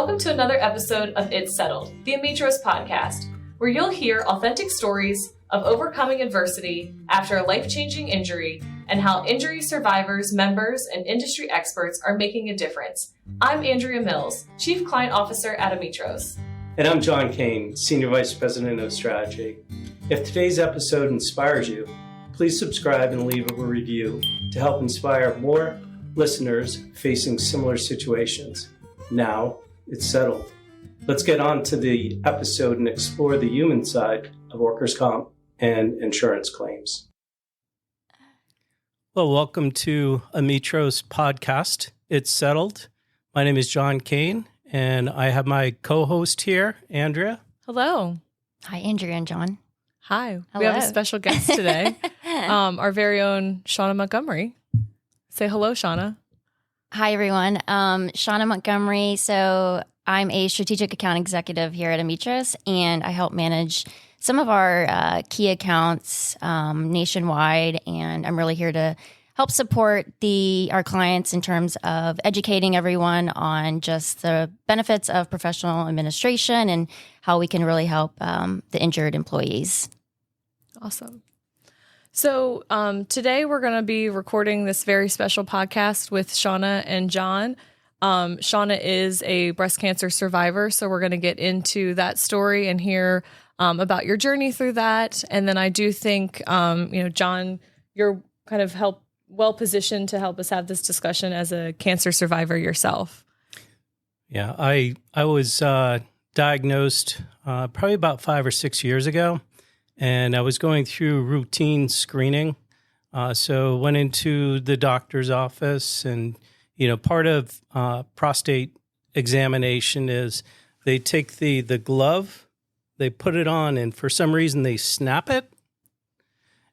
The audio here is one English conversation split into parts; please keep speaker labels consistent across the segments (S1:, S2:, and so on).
S1: Welcome to another episode of It's Settled, the Ametros podcast, where you'll hear authentic stories of overcoming adversity after a life-changing injury and how injury survivors, members, and industry experts are making a difference. I'm Andrea Mills, Chief Client Officer at Ametros.
S2: And I'm John Kane, Senior Vice President of Strategy. If today's episode inspires you, please subscribe and leave a review to help inspire more listeners facing similar situations. Now, it's settled. Let's get on to the episode and explore the human side of workers' comp and insurance claims.
S3: Well, welcome to Ametros podcast. It's settled. My name is John Kane, and I have my co-host here, Andrea.
S4: Hello.
S5: Hi, Andrea and John.
S4: Hi.
S5: Hello.
S4: We have a special guest today, our very own Shannah Montgomery. Say hello, Shannah.
S5: Hi, everyone. Shannah Montgomery. So I'm a strategic account executive here at Ametros, and I help manage some of our key accounts nationwide. And I'm really here to help support our clients in terms of educating everyone on just the benefits of professional administration and how we can really help the injured employees.
S4: Awesome. So today we're going to be recording this very special podcast with Shannah and John. Shannah is a breast cancer survivor, so we're going to get into that story and hear about your journey through that. And then I do think, John, you're kind of well-positioned to help us have this discussion as a cancer survivor yourself.
S3: Yeah, I was diagnosed probably about 5 or 6 years ago, and I was going through routine screening. So went into the doctor's office, and part of prostate examination is they take the glove, they put it on, and for some reason they snap it,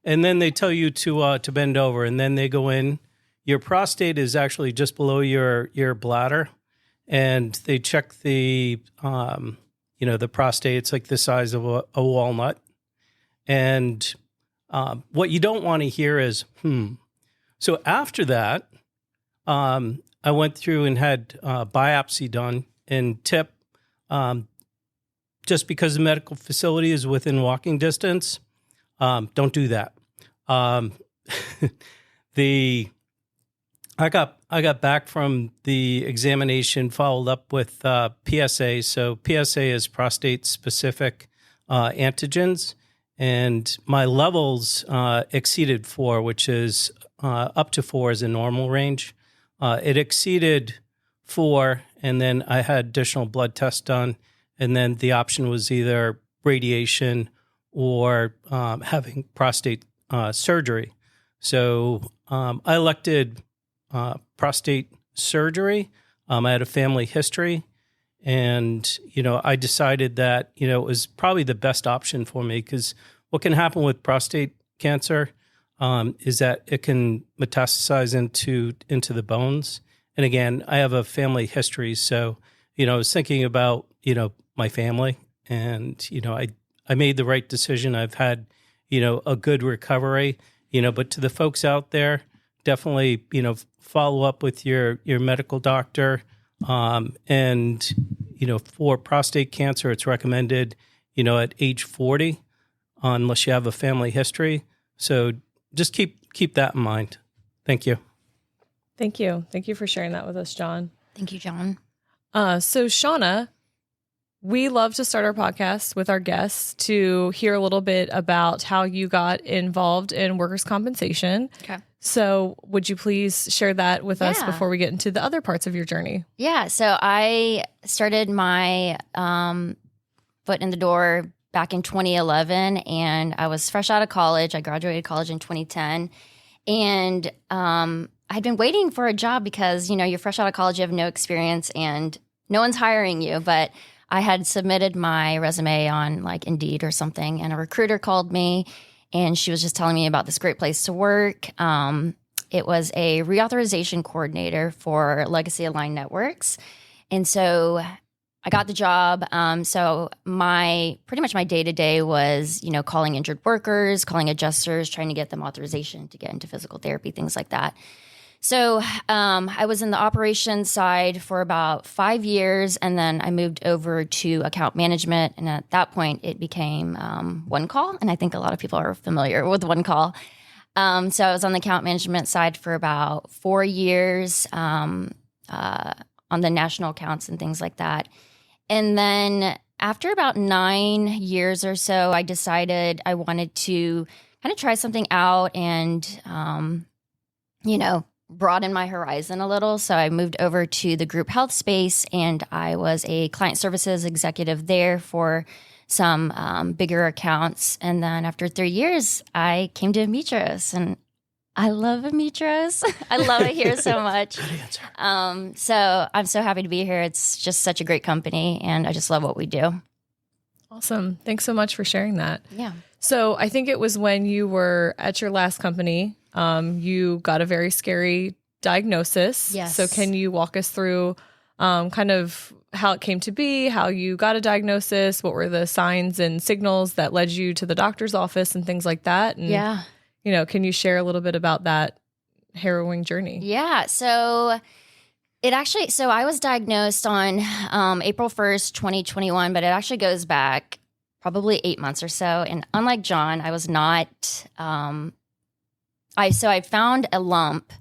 S3: and then they tell you to bend over, and then they go in. Your prostate is actually just below your bladder, and they check the the prostate. It's like the size of a walnut, and what you don't want to hear is So after that, I went through and had biopsy done, and tip, just because the medical facility is within walking distance, don't do that. I got back from the examination, followed up with PSA. So PSA is prostate specific antigens, and my levels exceeded 4, which is up to 4 is a normal range. It exceeded 4, and then I had additional blood tests done, and then the option was either radiation or having prostate surgery. So I elected prostate surgery. I had a family history, and I decided that it was probably the best option for me, because what can happen with prostate cancer is that it can metastasize into the bones. And again, I have a family history, so I was thinking about my family, and I made the right decision. I've had a good recovery. But to the folks out there, definitely follow up with your medical doctor. And for prostate cancer, it's recommended at age 40, unless you have a family history. So just keep that in mind. Thank you.
S4: Thank you. Thank you for sharing that with us, John.
S5: Thank you, John.
S4: So Shannah, we love to start our podcast with our guests to hear a little bit about how you got involved in workers' compensation.
S5: Okay.
S4: So would you please share that with us before we get into the other parts of your journey?
S5: Yeah. So I started my foot in the door back in 2011, and I was fresh out of college. I graduated college in 2010, and I'd been waiting for a job because, you're fresh out of college, you have no experience, and no one's hiring you. But I had submitted my resume on like Indeed or something, and a recruiter called me, and she was just telling me about this great place to work. It was a reauthorization coordinator for Legacy Aligned Networks. And so I got the job. So pretty much my day-to-day was, calling injured workers, calling adjusters, trying to get them authorization to get into physical therapy, things like that. So I was in the operations side for about 5 years, and then I moved over to account management. And at that point, it became One Call. And I think a lot of people are familiar with One Call. So I was on the account management side for about 4 years on the national accounts and things like that. And then after about 9 years or so, I decided I wanted to kind of try something out and, broaden my horizon a little. So I moved over to the group health space, and I was a client services executive there for some bigger accounts. And then after 3 years, I came to Ametros, and I love Ametros. I love it here so much. So I'm so happy to be here. It's just such a great company, and I just love what we do.
S4: Awesome. Thanks so much for sharing that.
S5: Yeah.
S4: So I think it was when you were at your last company, you got a very scary diagnosis.
S5: Yes.
S4: So can you walk us through kind of how it came to be, how you got a diagnosis, what were the signs and signals that led you to the doctor's office and things like that? And,
S5: Yeah.
S4: Can you share a little bit about that harrowing journey?
S5: Yeah. So I was diagnosed on April 1st, 2021, but it actually goes back probably 8 months or so. And unlike John, I was not, I found a lump,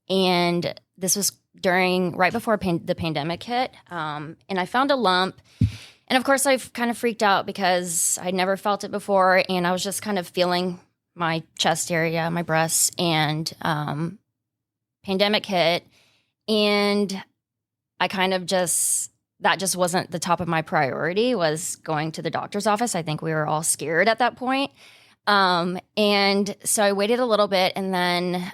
S5: and this was right before the pandemic hit. And I found a lump, and of course I kind of freaked out because I'd never felt it before. And I was just kind of feeling my chest area, my breasts, and pandemic hit. And I kind of that just wasn't the top of my priority, was going to the doctor's office. I think we were all scared at that point. And so I waited a little bit, and then,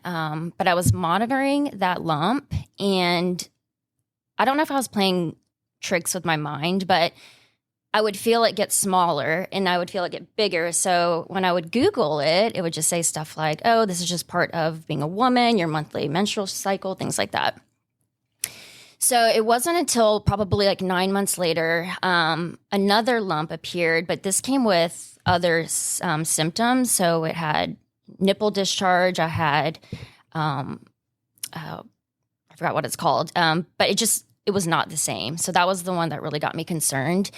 S5: but I was monitoring that lump, and I don't know if I was playing tricks with my mind, but I would feel it get smaller and I would feel it get bigger. So when I would Google it, it would just say stuff like, oh, this is just part of being a woman, your monthly menstrual cycle, things like that. So it wasn't until probably like 9 months later, another lump appeared, but this came with other symptoms. So it had nipple discharge. I had, I forgot what it's called, but it was not the same. So that was the one that really got me concerned.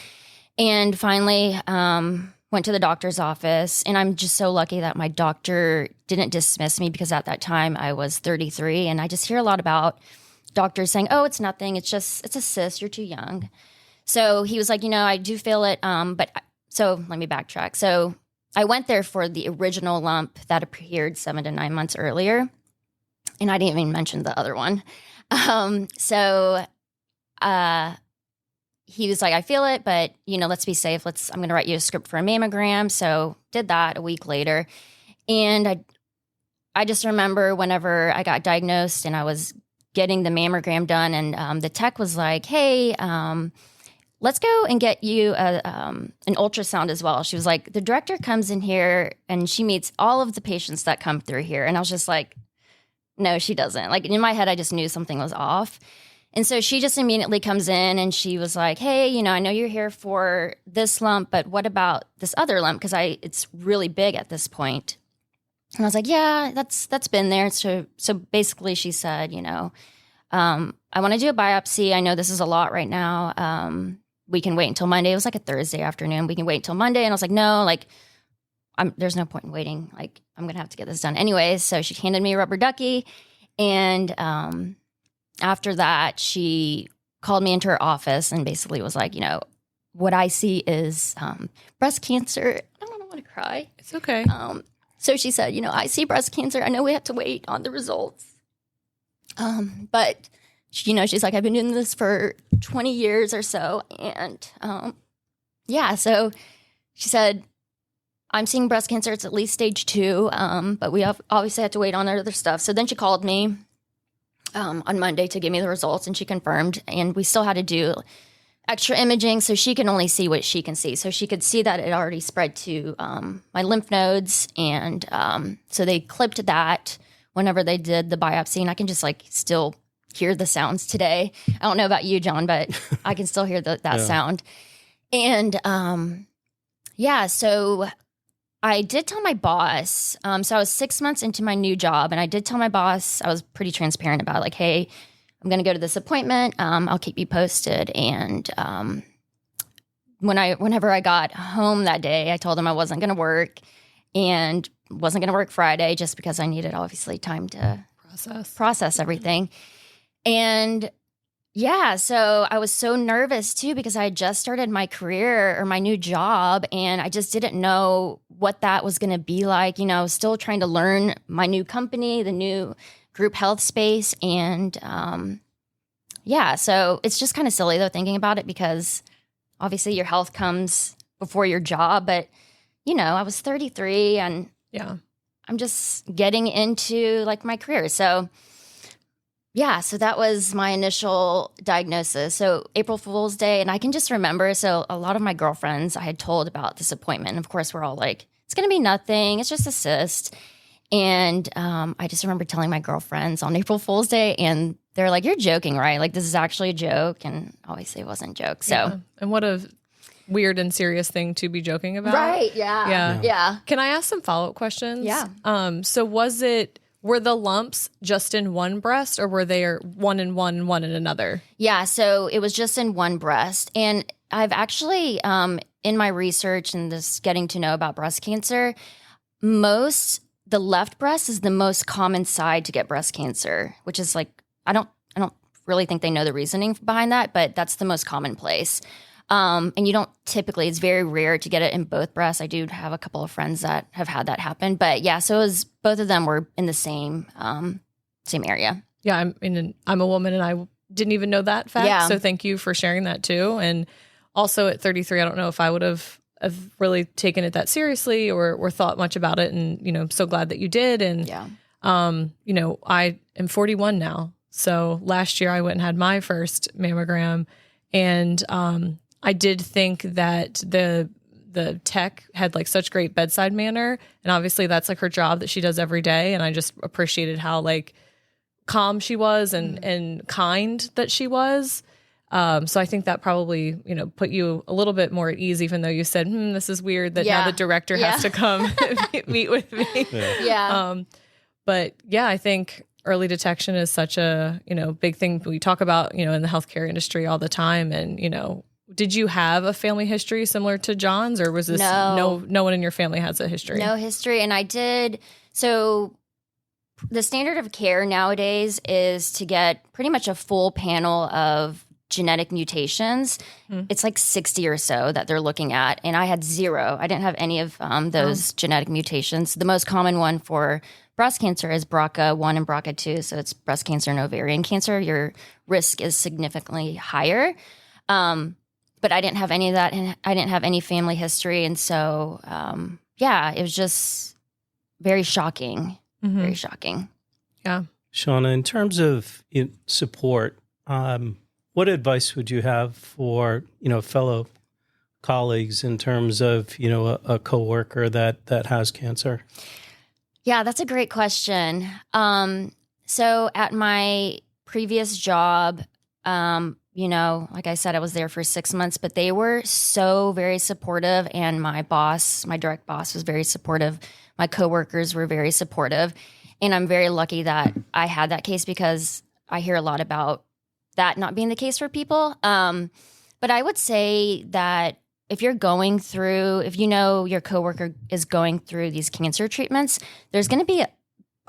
S5: And finally, went to the doctor's office, and I'm just so lucky that my doctor didn't dismiss me, because at that time I was 33, and I just hear a lot about doctors saying, oh, it's nothing. It's a cyst. You're too young. So he was like, I do feel it. So let me backtrack. So I went there for the original lump that appeared 7 to 9 months earlier. And I didn't even mention the other one. He was like, I feel it, but let's be safe. I'm going to write you a script for a mammogram. So did that a week later. And I just remember whenever I got diagnosed and I was getting the mammogram done, and the tech was like, hey, let's go and get you an ultrasound as well. She was like, the director comes in here and she meets all of the patients that come through here. And I was just like, no, she doesn't. Like, in my head, I just knew something was off. And so she just immediately comes in and she was like, hey, I know you're here for this lump, but what about this other lump? Because it's really big at this point. And I was like, yeah, that's been there. So basically she said, I want to do a biopsy. I know this is a lot right now. We can wait until Monday. It was like a Thursday afternoon. We can wait until Monday. And I was like, no, there's no point in waiting. Like, I'm going to have to get this done anyways. So she handed me a rubber ducky. And after that, she called me into her office and basically was like, what I see is breast cancer. I don't want to cry.
S4: It's okay.
S5: So she said, I see breast cancer. I know we have to wait on the results. But, she's like, I've been doing this for 20 years or so. And, so she said, I'm seeing breast cancer. It's at least stage 2. But we obviously have to wait on other stuff. So then she called me on Monday to give me the results, and she confirmed. And we still had to do extra imaging, so she can only see what she can see. So she could see that it already spread to my lymph nodes. And so they clipped that whenever they did the biopsy, and I can just still hear the sounds today. I don't know about you, John, but I can still hear that sound. And so I did tell my boss. So I was 6 months into my new job, and I did tell my boss, I was pretty transparent about like, hey, I'm going to go to this appointment. I'll keep you posted. And whenever I got home that day, I told him I wasn't going to work and wasn't going to work Friday just because I needed obviously time to process everything. And yeah, so I was so nervous too because I had just started my career or my new job, and I just didn't know what that was going to be like. You know, still trying to learn my new company, the new group health space. And yeah, so it's just kind of silly though thinking about it because obviously your health comes before your job. But, you know, I was 33 and I'm just getting into like my career. So yeah, so that was my initial diagnosis. So April Fool's Day, and I can just remember, so a lot of my girlfriends I had told about this appointment. Of course, we're all like, it's going to be nothing. It's just a cyst. And I just remember telling my girlfriends on April Fool's Day, and they're like, you're joking, right? Like, this is actually a joke. And obviously it wasn't a joke. So,
S4: yeah. And what a weird and serious thing to be joking about.
S5: Right. Yeah.
S4: Can I ask some follow-up questions?
S5: Yeah.
S4: So were the lumps just in one breast, or were they one in one and one in another?
S5: Yeah, so it was just in one breast. And I've actually, in my research and just getting to know about breast cancer, the left breast is the most common side to get breast cancer, which is like, I don't really think they know the reasoning behind that, but that's the most common place. And you don't typically, it's very rare to get it in both breasts. I do have a couple of friends that have had that happen, but yeah, so both of them were in the same area.
S4: Yeah. I'm a woman and I didn't even know that fact.
S5: Yeah.
S4: So thank you for sharing that too. And also at 33, I don't know if I would have really taken it that seriously or thought much about it. And, you know, I'm so glad that you did. And, you know, I am 41 now. So last year I went and had my first mammogram, and I did think that the tech had like such great bedside manner, and obviously that's like her job that she does every day. And I just appreciated how like calm she was and kind that she was. So I think that probably, you know, put you a little bit more at ease, even though you said, this is weird that now the director has to come meet with me. But yeah, I think early detection is such a, you know, big thing we talk about, you know, in the healthcare industry all the time. And, you know, did you have a family history similar to John's, or was this no one in your family has a history?
S5: No history. And I did. So the standard of care nowadays is to get pretty much a full panel of genetic mutations. It's like 60 or so that they're looking at. And I had 0. I didn't have any of those genetic mutations. The most common one for breast cancer is BRCA1 and BRCA2. So it's breast cancer and ovarian cancer. Your risk is significantly higher. But I didn't have any of that, and I didn't have any family history. And so, it was just very shocking. Very shocking.
S4: Yeah.
S3: Shannah, in terms of support, what advice would you have for, you know, fellow colleagues in terms of, you know, a coworker that has cancer?
S5: Yeah, that's a great question. So at my previous job, you know, like I said, I was there for 6 months, but they were so very supportive. And my boss, my direct boss, was very supportive. My coworkers were very supportive. And I'm very lucky that I had that case, because I hear a lot about that not being the case for people. But I would say that if you know your coworker is going through these cancer treatments, there's going to be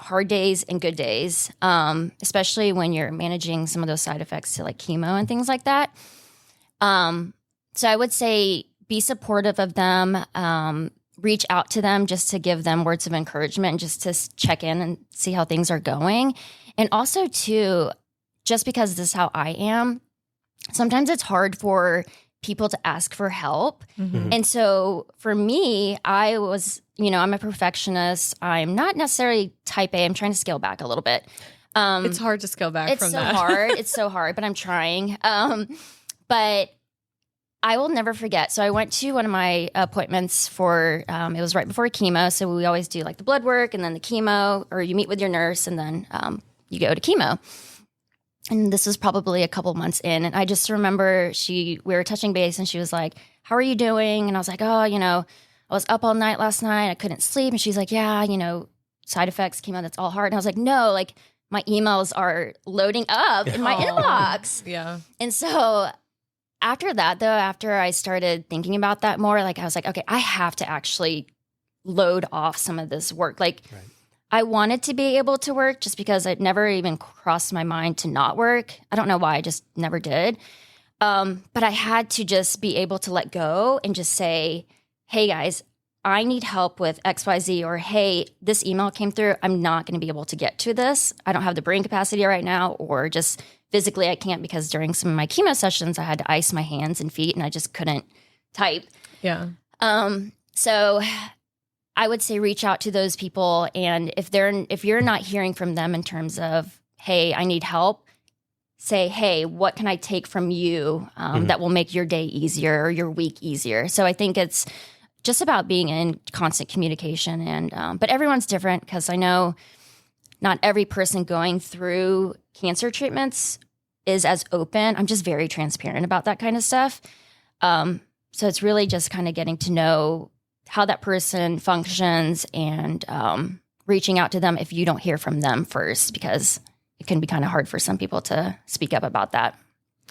S5: hard days and good days, especially when you're managing some of those side effects to like chemo and things like that. So I would say be supportive of them, reach out to them just to give them words of encouragement, just to check in and see how things are going. And also too, just because this is how I am, sometimes it's hard for people to ask for help. And so for me, I was, you know, I'm a perfectionist. I'm not necessarily type A. I'm trying to scale back a little bit.
S4: It's hard to scale back from that.
S5: It's so hard, but I'm trying. But I will never forget. So I went to one of my appointments for, it was right before chemo. So we always do like the blood work and then the chemo, or you meet with your nurse and then you go to chemo. And this was probably a couple months in. And I just remember we were touching base and she was like, how are you doing? And I was like, oh, you know, I was up all night last night. I couldn't sleep. And she's like, yeah, side effects, chemo, that's all hard. And I was like, no, like my emails are loading up in my inbox.
S4: Yeah.
S5: And so after that, though, after I started thinking about that more, like I was like, okay, I have to actually load off some of this work. Like I wanted to be able to work just because it never even crossed my mind to not work. I don't know why, I just never did. But I had to just be able to let go and just say, hey guys, I need help with XYZ, or hey, this email came through. I'm not going to be able to get to this. I don't have the brain capacity right now, or just physically I can't, because during some of my chemo sessions, I had to ice my hands and feet and I just couldn't type.
S4: Yeah.
S5: So I would say reach out to those people. And if you're not hearing from them in terms of, hey, I need help, say, hey, what can I take from you that will make your day easier or your week easier? So I think it's just about being in constant communication. And but everyone's different, because I know not every person going through cancer treatments is as open. I'm just very transparent about that kind of stuff. So it's really just kind of getting to know how that person functions and reaching out to them if you don't hear from them first, because it can be kind of hard for some people to speak up about that.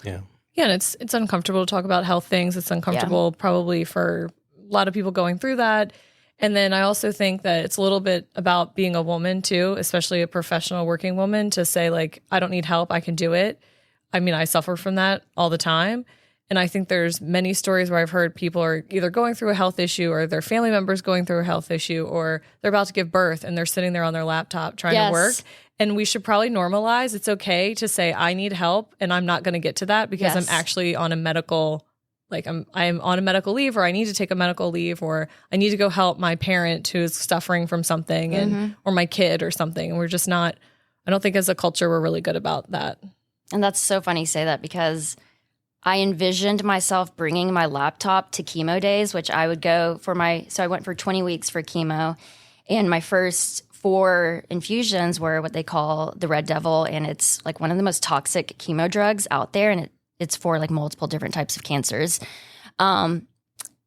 S3: Yeah.
S4: Yeah, and it's uncomfortable to talk about health things. It's uncomfortable probably for a lot of people going through that. And then I also think that it's a little bit about being a woman too, especially a professional working woman, to say like, I don't need help, I can do it. I mean, I suffer from that all the time. And I think there's many stories where I've heard people are either going through a health issue, or their family members going through a health issue, or they're about to give birth and they're sitting there on their laptop trying to work. And we should probably normalize it's okay to say, I need help and I'm not going to get to that because I'm actually on a medical, like I'm on a medical leave, or I need to take a medical leave, or I need to go help my parent who's suffering from something and or my kid or something. And we're just not, I don't think as a culture we're really good about that.
S5: And that's so funny you say that, because I envisioned myself bringing my laptop to chemo days, which I would go for so I went for 20 weeks for chemo, and my first 4 infusions were what they call the Red Devil, and it's like one of the most toxic chemo drugs out there, and it's for like multiple different types of cancers. And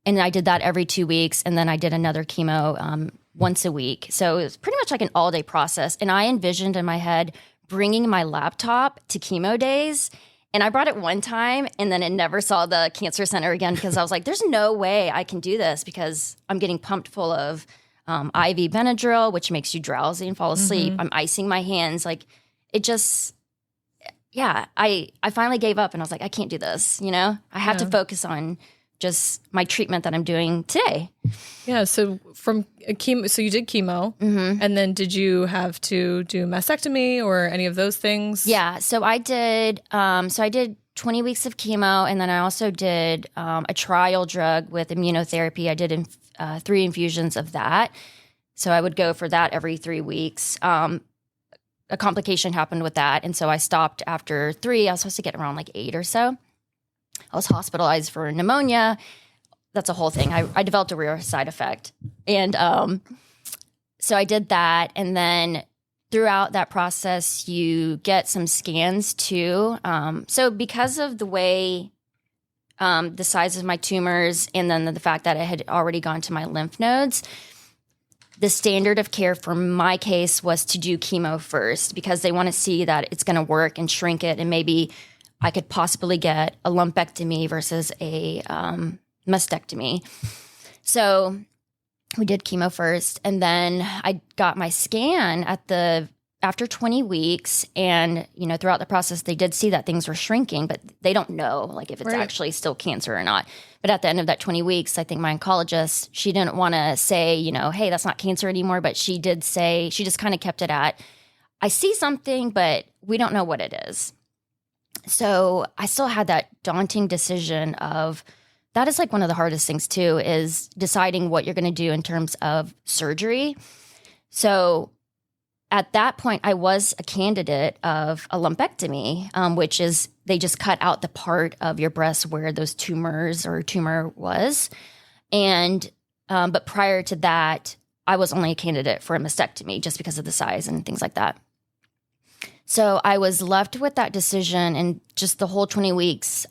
S5: I did that every 2 weeks, and then I did another chemo once a week. So it was pretty much like an all-day process, and I envisioned in my head bringing my laptop to chemo days. And I brought it one time, and then it never saw the cancer center again, because I was like, there's no way I can do this, because I'm getting pumped full of IV Benadryl, which makes you drowsy and fall asleep. I'm icing my hands. Like it just, I finally gave up, and I was like, I can't do this. I have to focus on just my treatment that I'm doing today.
S4: Yeah. So from chemo, so you did chemo, and then did you have to do mastectomy or any of those things?
S5: Yeah. So I did. I did 20 weeks of chemo, and then I also did a trial drug with immunotherapy. I did 3 infusions of that. So I would go for that every 3 weeks. A complication happened with that, and so I stopped after 3. I was supposed to get around like 8 or so. I was hospitalized for pneumonia. That's a whole thing. I developed a rare side effect. And so I did that. And then throughout that process, you get some scans too. So because of the way the size of my tumors, and then the fact that I had already gone to my lymph nodes, the standard of care for my case was to do chemo first, because they want to see that it's going to work and shrink it, and maybe I could possibly get a lumpectomy versus a mastectomy. So we did chemo first, and then I got my scan after 20 weeks. And, throughout the process, they did see that things were shrinking, but they don't know like if it's actually still cancer or not. But at the end of that 20 weeks, I think my oncologist, she didn't want to say, hey, that's not cancer anymore. But she did say, she just kind of kept it at, I see something, but we don't know what it is. So I still had that daunting decision of, that is like one of the hardest things too, is deciding what you're going to do in terms of surgery. So at that point, I was a candidate of a lumpectomy, which is they just cut out the part of your breast where those tumors or tumor was. And but prior to that, I was only a candidate for a mastectomy just because of the size and things like that. So I was left with that decision, and just the whole 20 weeks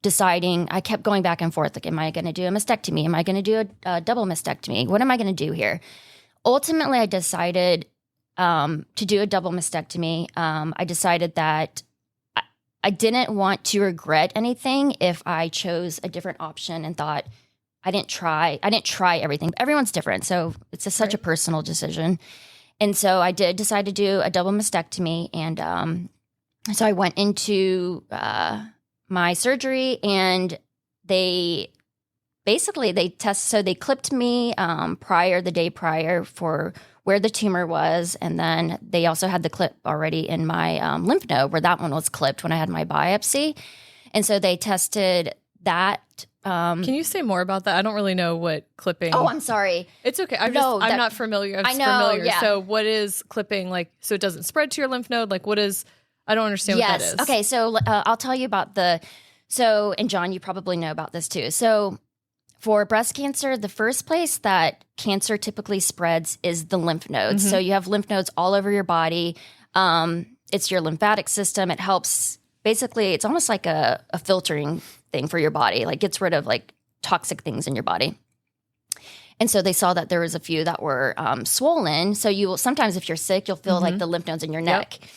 S5: deciding, I kept going back and forth. Like, am I going to do a mastectomy? Am I going to do a double mastectomy? What am I going to do here? Ultimately, I decided to do a double mastectomy. I decided that I didn't want to regret anything if I chose a different option and thought I didn't try everything. Everyone's different. So it's such a personal decision. And so I did decide to do a double mastectomy. And so I went into my surgery, and they clipped me the day prior for where the tumor was. And then they also had the clip already in my lymph node where that one was clipped when I had my biopsy. And so they tested that.
S4: Can you say more about that? I don't really know what clipping.
S5: Oh, I'm sorry.
S4: It's okay. I'm not familiar.
S5: I know. Yeah.
S4: So what is clipping like? So it doesn't spread to your lymph node. Like what is? I don't understand what that is.
S5: Okay. So I'll tell you about and John, you probably know about this too. So for breast cancer, the first place that cancer typically spreads is the lymph nodes. Mm-hmm. So you have lymph nodes all over your body. It's your lymphatic system. It helps. Basically, it's almost like a filtering thing for your body. Like gets rid of like toxic things in your body. And so they saw that there was a few that were swollen. So you will sometimes, if you're sick, you'll feel like the lymph nodes in your neck. Yep.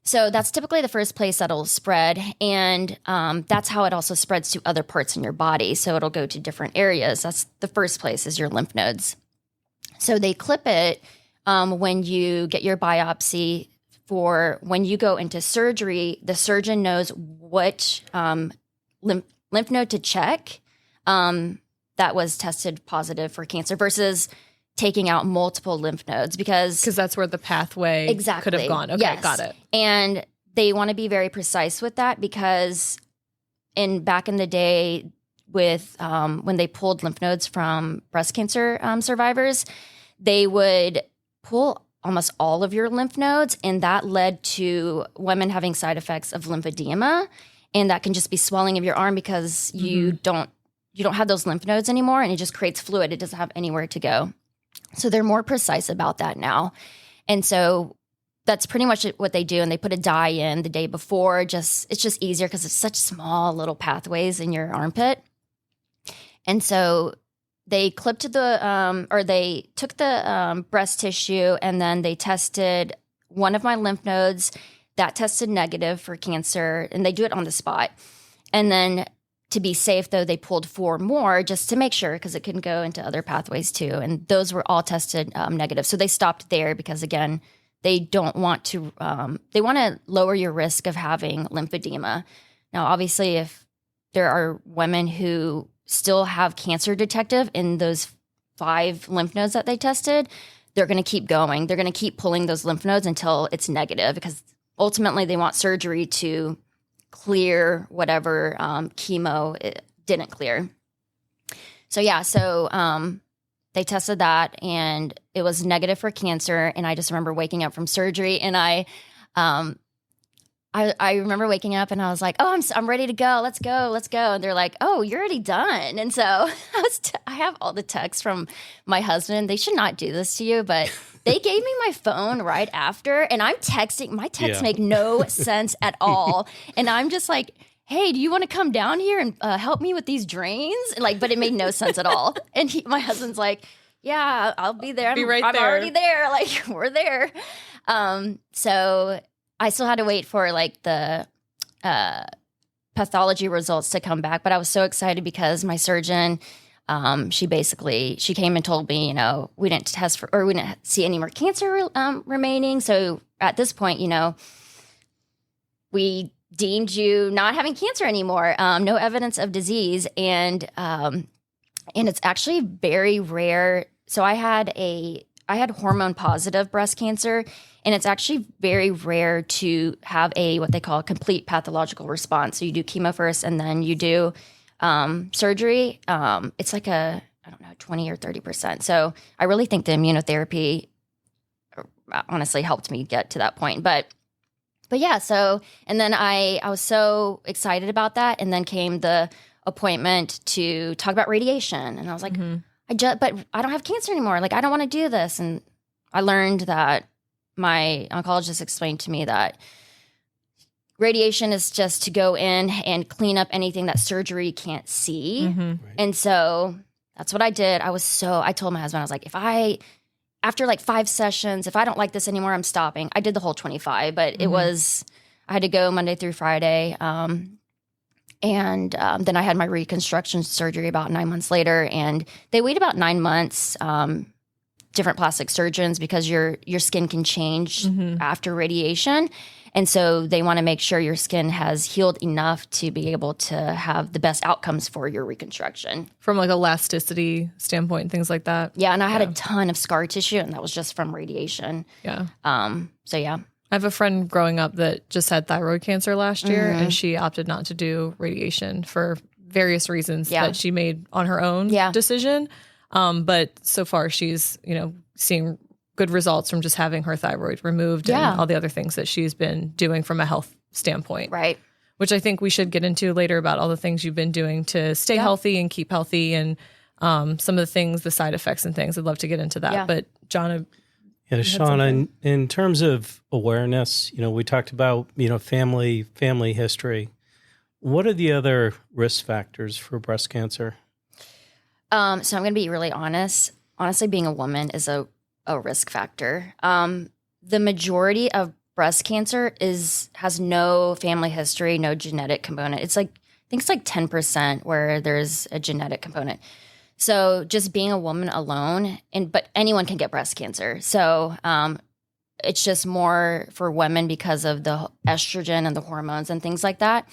S5: So that's typically the first place that'll spread. And that's how it also spreads to other parts in your body. So it'll go to different areas. That's the first place is your lymph nodes. So they clip it when you get your biopsy. For when you go into surgery, the surgeon knows which lymph node to check that was tested positive for cancer versus taking out multiple lymph nodes because
S4: that's where the pathway could have gone. Okay,
S5: yes.
S4: Got it.
S5: And they want to be very precise with that because back in the day with when they pulled lymph nodes from breast cancer survivors, they would pull almost all of your lymph nodes, and that led to women having side effects of lymphedema, and that can just be swelling of your arm because you don't have those lymph nodes anymore, and it just creates fluid. It doesn't have anywhere to go. So they're more precise about that now. And so that's pretty much what they do, and they put a dye in the day before. It's just easier because it's such small little pathways in your armpit. And so they clipped they took the breast tissue, and then they tested one of my lymph nodes that tested negative for cancer, and they do it on the spot. And then to be safe, though, they pulled 4 more just to make sure because it can go into other pathways too. And those were all tested negative. So they stopped there because, again, they don't want to they want to lower your risk of having lymphedema. Now, obviously, if there are women who still have cancer detective in those 5 lymph nodes that they tested, they're going to keep going. They're going to keep pulling those lymph nodes until it's negative because ultimately they want surgery to clear whatever chemo it didn't clear. So they tested that and it was negative for cancer. And I just remember waking up from surgery and I remember waking up and I was like, oh, I'm ready to go. Let's go. And they're like, oh, you're already done. And so I have all the texts from my husband. They should not do this to you, but they gave me my phone right after. And I'm texting. My texts make no sense at all. And I'm just like, hey, do you want to come down here and help me with these drains? But it made no sense at all. And my husband's like, yeah, I'll be there. I'm already there. Like, we're there. So I still had to wait for the pathology results to come back, but I was so excited because my surgeon, she came and told me, we didn't see any more cancer remaining. So at this point, we deemed you not having cancer anymore, no evidence of disease, and it's actually very rare. So I had hormone positive breast cancer. And it's actually very rare to have what they call a complete pathological response. So you do chemo first and then you do surgery. It's like 20 or 30%. So I really think the immunotherapy honestly helped me get to that point. But yeah, so, and then I was so excited about that. And then came the appointment to talk about radiation. And I was like, but I don't have cancer anymore. Like, I don't want to do this. And I learned that my oncologist explained to me that radiation is just to go in and clean up anything that surgery can't see.
S4: Mm-hmm.
S5: And so that's what I did. I told my husband, I was like, after like 5 sessions, if I don't like this anymore, I'm stopping. I did the whole 25, but I had to go Monday through Friday. And then I had my reconstruction surgery about 9 months later, and they wait about 9 months, different plastic surgeons, because your skin can change after radiation. And so they want to make sure your skin has healed enough to be able to have the best outcomes for your reconstruction.
S4: From like elasticity standpoint and things like that.
S5: Yeah, and I had a ton of scar tissue, and that was just from radiation.
S4: Yeah.
S5: So yeah.
S4: I have a friend growing up that just had thyroid cancer last year, and she opted not to do radiation for various reasons that she made on her own decision. But so far she's, seeing good results from just having her thyroid removed and all the other things that she's been doing from a health standpoint.
S5: Right.
S4: Which I think we should get into later about all the things you've been doing to stay healthy and keep healthy, and some of the things, the side effects and things. I'd love to get into that. But John,
S3: Shannah, in terms of awareness, we talked about, family history. What are the other risk factors for breast cancer?
S5: So I'm going to be really honest. Honestly, being a woman is a risk factor. The majority of breast cancer has no family history, no genetic component. I think it's like 10% where there's a genetic component. So just being a woman alone, but anyone can get breast cancer. So it's just more for women because of the estrogen and the hormones and things like that.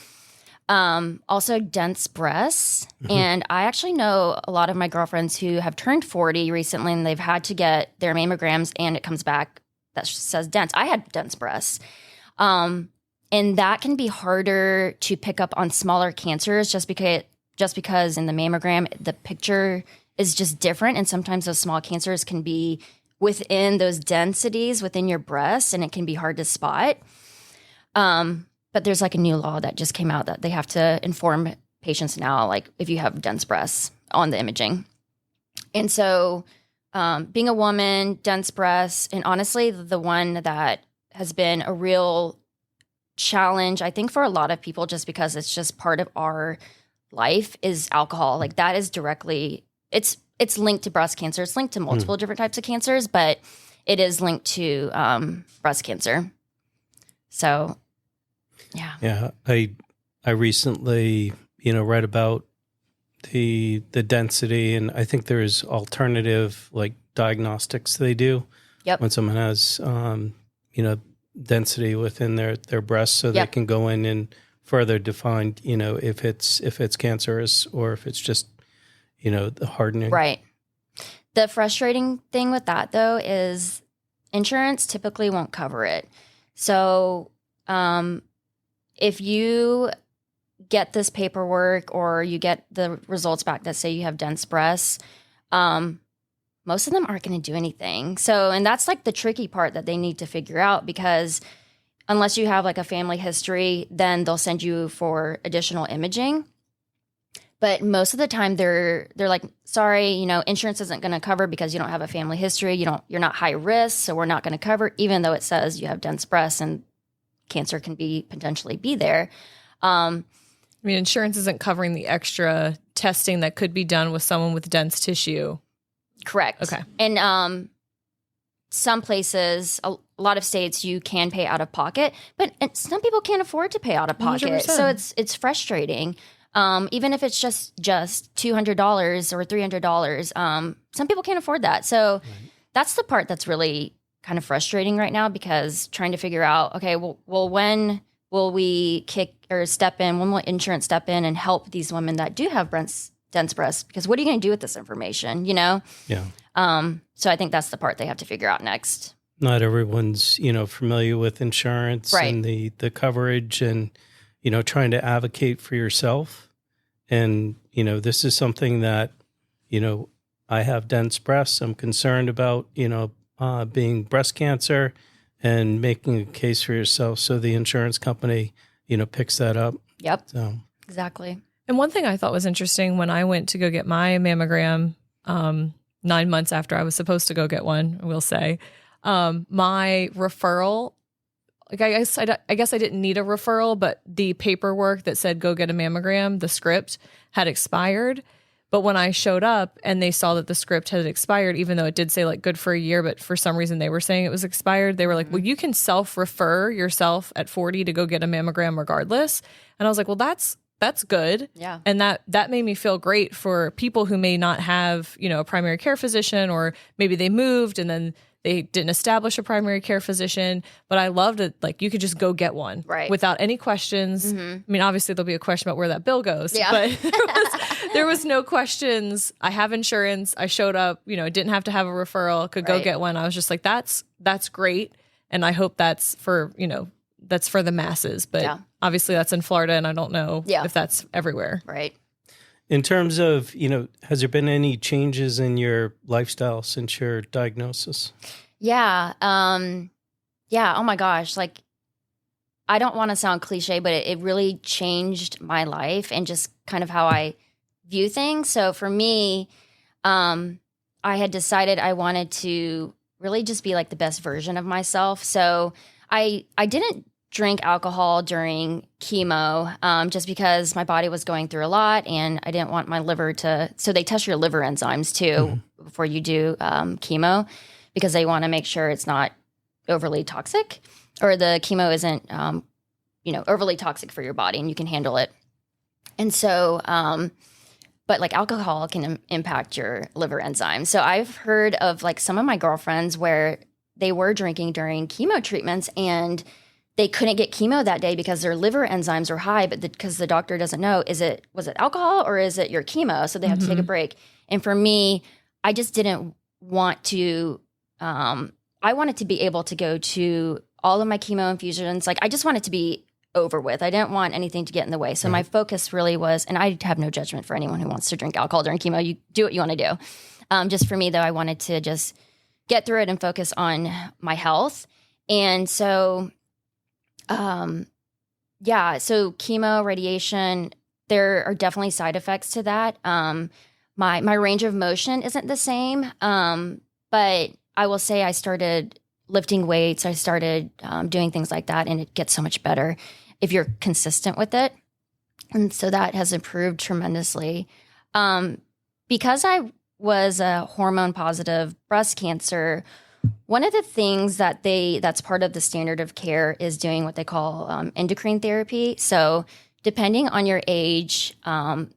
S5: Also dense breasts. And I actually know a lot of my girlfriends who have turned 40 recently, and they've had to get their mammograms, and it comes back that says dense. I had dense breasts. And that can be harder to pick up on smaller cancers just because in the mammogram, the picture is just different. And sometimes those small cancers can be within those densities within your breast, and it can be hard to spot. But there's like a new law that just came out that they have to inform patients now, like if you have dense breasts on the imaging. And so being a woman, dense breasts, and honestly, the one that has been a real challenge, I think, for a lot of people, just because it's just part of our life, is alcohol. Like that is directly, it's linked to breast cancer. It's linked to multiple different types of cancers, but it is linked to breast cancer. So yeah.
S3: I recently, read about the density, and I think there's alternative like diagnostics they do when someone has, density within their breasts, so they can go in and further define, if it's cancerous or if it's just, the hardening.
S5: Right. The frustrating thing with that though is insurance typically won't cover it. So, if you get this paperwork or you get the results back that say you have dense breasts, most of them aren't going to do anything. So, and that's like the tricky part that they need to figure out, because unless you have like a family history, then they'll send you for additional imaging. But most of the time they're like, sorry, insurance isn't going to cover because you don't have a family history. You're not high risk, so we're not going to cover, even though it says you have dense breasts and cancer can potentially be there.
S4: Insurance isn't covering the extra testing that could be done with someone with dense tissue.
S5: Correct.
S4: Okay.
S5: And some places, a lot of states, you can pay out of pocket, but some people can't afford to pay out of pocket.
S4: 100%.
S5: So it's frustrating. Even if it's just $200 or $300, some people can't afford that. So that's the part that's really kind of frustrating right now, because trying to figure out, okay, well, when will we step in? When will insurance step in and help these women that do have dense breasts? Because what are you going to do with this information? Yeah. So I think that's the part they have to figure out next.
S3: Not everyone's, familiar with insurance and the coverage, and, trying to advocate for yourself. And, this is something that, I have dense breasts. I'm concerned about, being breast cancer, and making a case for yourself, so the insurance company, picks that up.
S5: Yep.
S3: So.
S5: Exactly.
S4: And one thing I thought was interesting when I went to go get my mammogram 9 months after I was supposed to go get one, we'll say, my referral like I guess I didn't need a referral, but the paperwork that said go get a mammogram, the script had expired. But when I showed up and they saw that the script had expired, even though it did say like good for a year, but for some reason they were saying it was expired, they were like, well, you can self-refer yourself at 40 to go get a mammogram regardless. And I was like, well, that's good.
S5: Yeah.
S4: And that made me feel great for people who may not have, a primary care physician, or maybe they moved and then they didn't establish a primary care physician. But I loved it. Like, you could just go get one without any questions. I mean, obviously there'll be a question about where that bill goes, but there was no questions. I have insurance. I showed up, I didn't have to have a referral, could go get one. I was just like, that's great. And I hope that's for, that's for the masses, but obviously that's in Florida and I don't know if that's everywhere.
S5: Right.
S3: In terms of, has there been any changes in your lifestyle since your diagnosis?
S5: Yeah. Yeah. Oh my gosh. Like, I don't want to sound cliche, but it really changed my life and just kind of how I view things. So for me, I had decided I wanted to really just be like the best version of myself. So I didn't drink alcohol during chemo just because my body was going through a lot and I didn't want my liver to, so they test your liver enzymes too before you do chemo, because they want to make sure it's not overly toxic, or the chemo isn't, overly toxic for your body and you can handle it. And so, but like alcohol can impact your liver enzymes. So I've heard of like some of my girlfriends where they were drinking during chemo treatments and they couldn't get chemo that day because their liver enzymes were high, but because the doctor doesn't know, was it alcohol or is it your chemo? So they have to take a break. And for me, I just didn't want to, I wanted to be able to go to all of my chemo infusions. Like, I just wanted to be over with. I didn't want anything to get in the way. So my focus really was, and I have no judgment for anyone who wants to drink alcohol during chemo. You do what you want to do. Just for me though, I wanted to just get through it and focus on my health. And so, so chemo, radiation, there are definitely side effects to that. My range of motion isn't the same. But I will say I started lifting weights. I started doing things like that, and it gets so much better if you're consistent with it. And so that has improved tremendously. Because I was a hormone positive breast cancer, one of the things that's part of the standard of care is doing what they call endocrine therapy. So depending on your age, and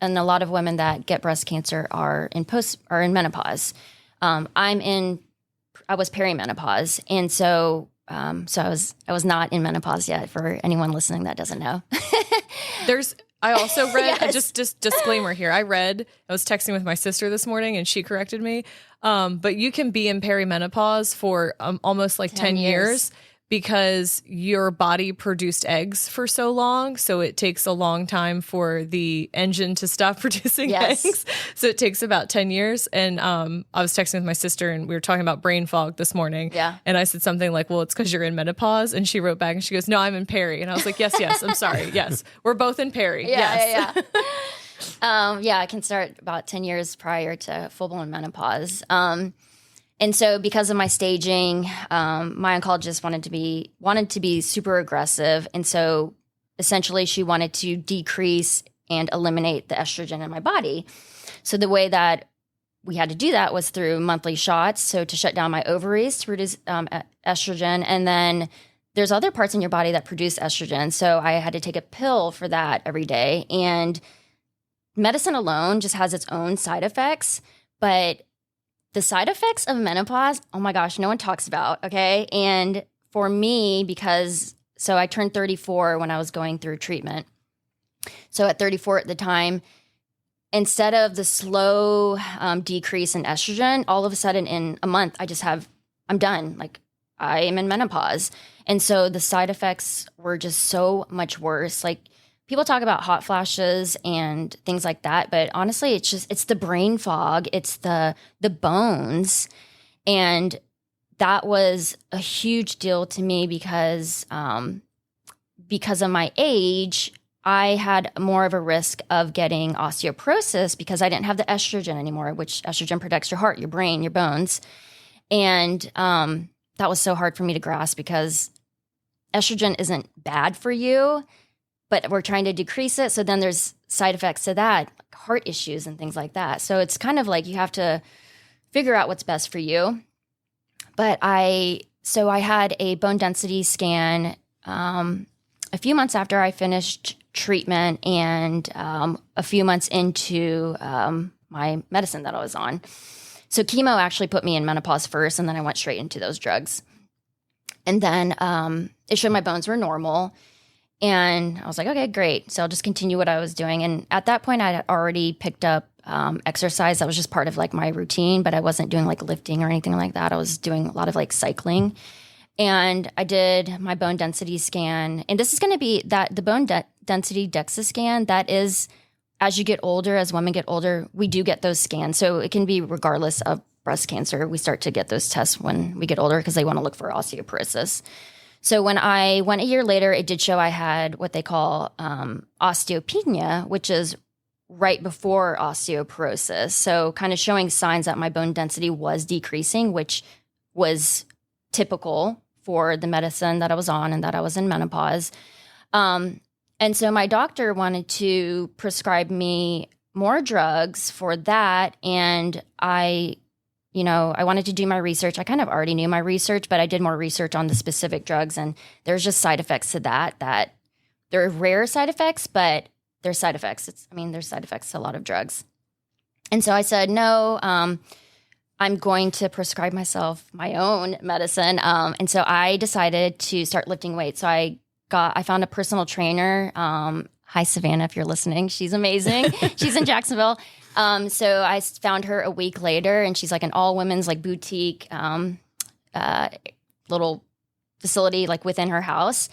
S5: a lot of women that get breast cancer are in menopause. I was perimenopause, and so I was not in menopause yet. For anyone listening that doesn't know,
S4: I also read, just disclaimer here. I was texting with my sister this morning and she corrected me. But you can be in perimenopause for almost like 10 years because your body produced eggs for so long. So it takes a long time for the engine to stop producing eggs. So it takes about 10 years. And I was texting with my sister and we were talking about brain fog this morning. Yeah. And I said something like, well, it's because you're in menopause. And she wrote back and she goes, no, I'm in peri. And I was like, yes, I'm sorry. Yes, we're both in peri.
S5: Yeah. I can start about 10 years prior to full-blown menopause. And so because of my staging, my oncologist wanted to be super aggressive. And so essentially she wanted to decrease and eliminate the estrogen in my body. So the way that we had to do that was through monthly shots. So to shut down my ovaries to produce estrogen. And then there's other parts in your body that produce estrogen. So I had to take a pill for that every day. And medicine alone just has its own side effects, but the side effects of menopause, oh my gosh, no one talks about, okay? And for me, so I turned 34 when I was going through treatment. So at 34 at the time, instead of the slow decrease in estrogen, all of a sudden in a month, I'm done. Like, I am in menopause. And so the side effects were just so much worse. Like, people talk about hot flashes and things like that, but honestly, it's the brain fog, it's the bones. And that was a huge deal to me because of my age, I had more of a risk of getting osteoporosis because I didn't have the estrogen anymore, which estrogen protects your heart, your brain, your bones. And that was so hard for me to grasp because estrogen isn't bad for you, but we're trying to decrease it. So then there's side effects to that, like heart issues and things like that. So it's kind of like you have to figure out what's best for you. But I had a bone density scan a few months after I finished treatment and a few months into my medicine that I was on. So chemo actually put me in menopause first, and then I went straight into those drugs. And then it showed my bones were normal. And I was like, okay, great. So I'll just continue what I was doing. And at that point, I had already picked up exercise. That was just part of like my routine, but I wasn't doing like lifting or anything like that. I was doing a lot of like cycling. And I did my bone density scan. And this is going to be that the bone density DEXA scan, that is, as you get older, as women get older, we do get those scans. So it can be regardless of breast cancer. We start to get those tests when we get older because they want to look for osteoporosis. So when I went a year later, it did show I had what they call osteopenia, which is right before osteoporosis. So kind of showing signs that my bone density was decreasing, which was typical for the medicine that I was on and that I was in menopause. And so my doctor wanted to prescribe me more drugs for that. And I wanted to do my research. I kind of already knew my research, but I did more research on the specific drugs. And there's just side effects to that they're rare side effects, but there's side effects. There's side effects to a lot of drugs. And so I said, no, I'm going to prescribe myself my own medicine. And so I decided to start lifting weights. So I found a personal trainer. Hi, Savannah, if you're listening. She's amazing. She's in Jacksonville. So I found her a week later, and she's like an all women's like boutique little facility like within her house.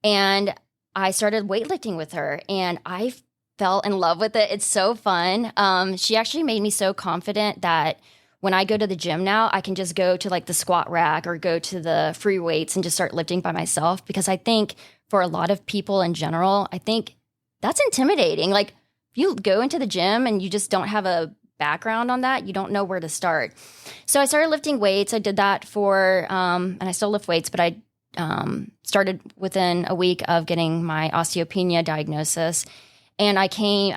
S5: And I started weightlifting with her, and I fell in love with it. It's so fun. She actually made me so confident that when I go to the gym now, I can just go to like the squat rack or go to the free weights and just start lifting by myself. Because I think for a lot of people in general, I think that's intimidating. Like if you go into the gym and you just don't have a background on that, you don't know where to start. So I started lifting weights. I did that for, and I still lift weights, but I started within a week of getting my osteopenia diagnosis. And I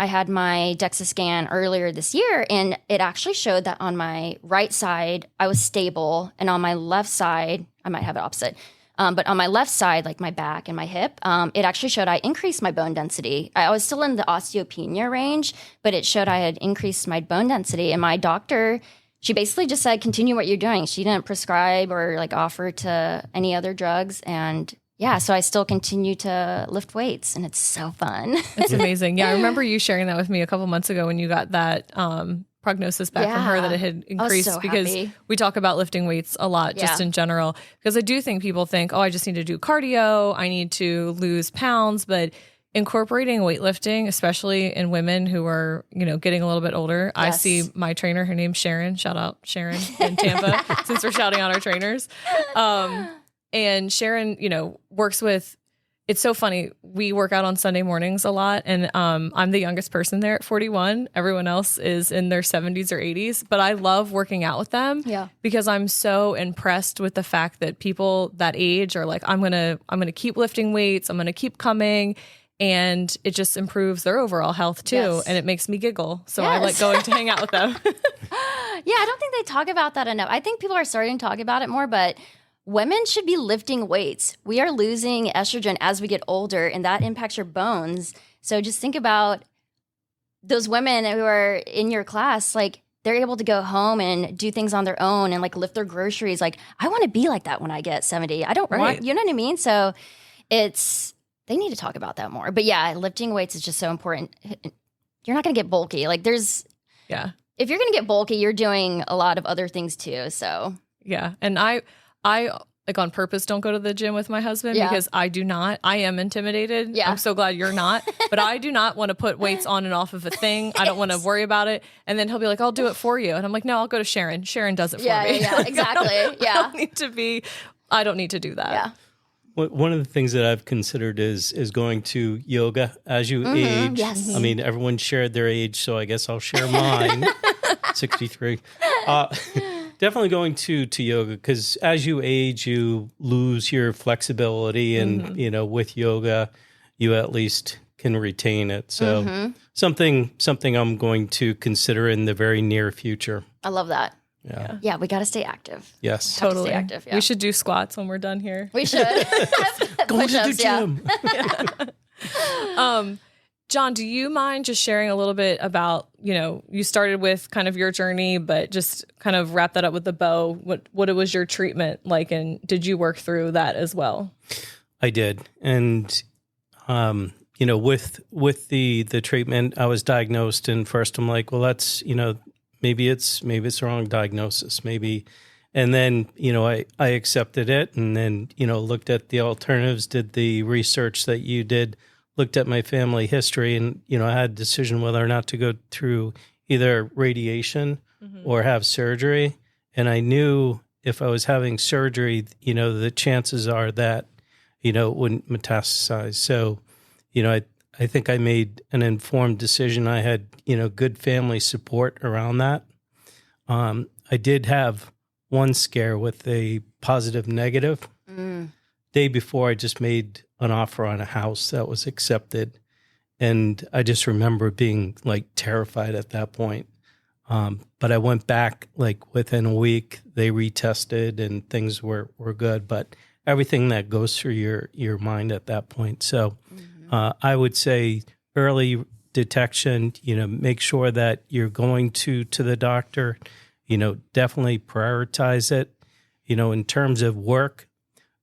S5: had my DEXA scan earlier this year, and it actually showed that on my right side, I was stable. And on my left side, I might have it opposite. But on my left side, like my back and my hip, it actually showed I increased my bone density. I was still in the osteopenia range, but it showed I had increased my bone density. And my doctor, she basically just said, continue what you're doing. She didn't prescribe or like offer to any other drugs. And yeah, so I still continue to lift weights, and it's so fun.
S4: It's amazing. Yeah, I remember you sharing that with me a couple months ago when you got that prognosis back from her that it had increased,
S5: so
S4: because
S5: happy.
S4: We talk about lifting weights a lot just in general, because I do think people think, oh, I just need to do cardio, I need to lose pounds, but incorporating weightlifting, especially in women who are, getting a little bit older. Yes. I see my trainer, her name's Sharon, shout out Sharon in Tampa, since we're shouting out our trainers. And Sharon, works with, it's so funny. We work out on Sunday mornings a lot, and I'm the youngest person there at 41. Everyone else is in their 70s or 80s, but I love working out with them because I'm so impressed with the fact that people that age are like, I'm gonna keep lifting weights, I'm gonna keep coming, and it just improves their overall health too, and it makes me giggle. So I like going to hang out with them.
S5: Yeah, I don't think they talk about that enough. I think people are starting to talk about it more, but women should be lifting weights. We are losing estrogen as we get older, and that impacts your bones. So just think about those women who are in your class, like they're able to go home and do things on their own and like lift their groceries. Like, I want to be like that when I get 70. I don't want, you know what I mean? So they need to talk about that more. But yeah, lifting weights is just so important. You're not going to get bulky. Like if you're going to get bulky, you're doing a lot of other things too. So
S4: yeah. And I like on purpose don't go to the gym with my husband because I do not. I am intimidated. Yeah. I'm so glad you're not. But I do not want to put weights on and off of a thing. I don't want to worry about it. And then he'll be like, I'll do it for you. And I'm like, no, I'll go to Sharon. Sharon does it for me.
S5: Yeah, exactly.
S4: I don't need to do that.
S5: Yeah.
S3: One of the things that I've considered is going to yoga as you age.
S5: Yes.
S3: I mean, everyone shared their age, so I guess I'll share mine. 63. Definitely going to yoga, because as you age, you lose your flexibility, and with yoga, you at least can retain it. So something I'm going to consider in the very near future.
S5: I love that.
S3: Yeah,
S5: we got to stay active.
S3: Yes,
S4: Totally.
S5: Stay active. Yeah.
S4: We should do squats when we're done here.
S5: We should.
S3: go to the
S5: Push-ups,
S3: gym.
S4: John, do you mind just sharing a little bit about, you started with kind of your journey, but just kind of wrap that up with a bow. What it was your treatment like, and did you work through that as well?
S3: I did. And, with the treatment, I was diagnosed, and first I'm like, well, that's, maybe it's the wrong diagnosis, maybe. And then, I accepted it, and then, looked at the alternatives, did the research that you did, looked at my family history, and, I had a decision whether or not to go through either radiation or have surgery. And I knew if I was having surgery, the chances are that, it wouldn't metastasize. So, I think I made an informed decision. I had, good family support around that. I did have one scare with a positive negative. Day before, I just made an offer on a house that was accepted. And I just remember being like terrified at that point. But I went back like within a week, they retested and things were good. But everything that goes through your mind at that point. So I would say early detection, make sure that you're going to the doctor, definitely prioritize it. In terms of work,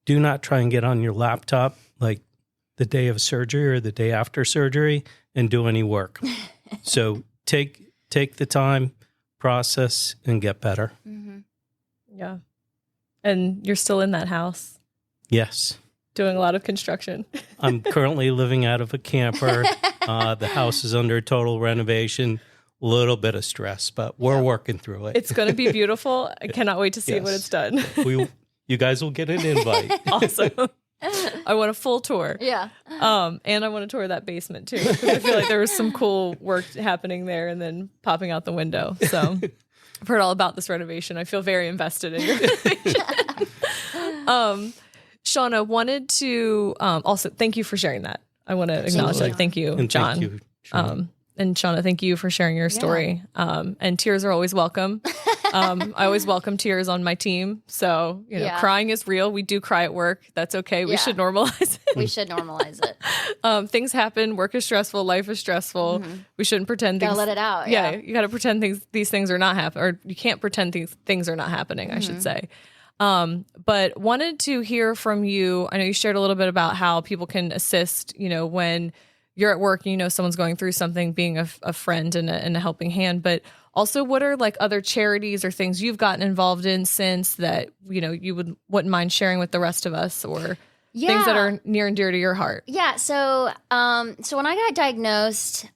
S3: do not try and get on your laptop like the day of surgery or the day after surgery and do any work. So take the time, process, and get better.
S4: Yeah. And you're still in that house?
S3: Yes.
S4: Doing a lot of construction.
S3: I'm currently living out of a camper. The house is under total renovation. A little bit of stress, but we're working through it.
S4: It's going to be beautiful. I cannot wait to see it when it's done.
S3: You guys will get an invite.
S4: Awesome. I want a full tour.
S5: Yeah.
S4: And I want to tour that basement too, because I feel like there was some cool work happening there and then popping out the window. So I've heard all about this renovation. I feel very invested in your renovation. Shannah, wanted to also thank you for sharing that. I want to acknowledge that. Thank you,
S3: And
S4: John.
S3: thank you, Shannah.
S4: And Shannah, thank you for sharing your story. And tears are always welcome. I always welcome tears on my team. So, crying is real. We do cry at work. That's okay. We should normalize it.
S5: We should normalize it.
S4: Things happen. Work is stressful. Life is stressful. We shouldn't pretend things.
S5: Gotta let it out.
S4: Yeah. You got to pretend these things are not happening, or you can't pretend things are not happening, I should say. But wanted to hear from you. I know you shared a little bit about how people can assist, when you're at work, someone's going through something, being a friend and a helping hand, but also what are like other charities or things you've gotten involved in since that, you wouldn't mind sharing with the rest of us, or things that are near and dear to your heart?
S5: Yeah. So when I got diagnosed,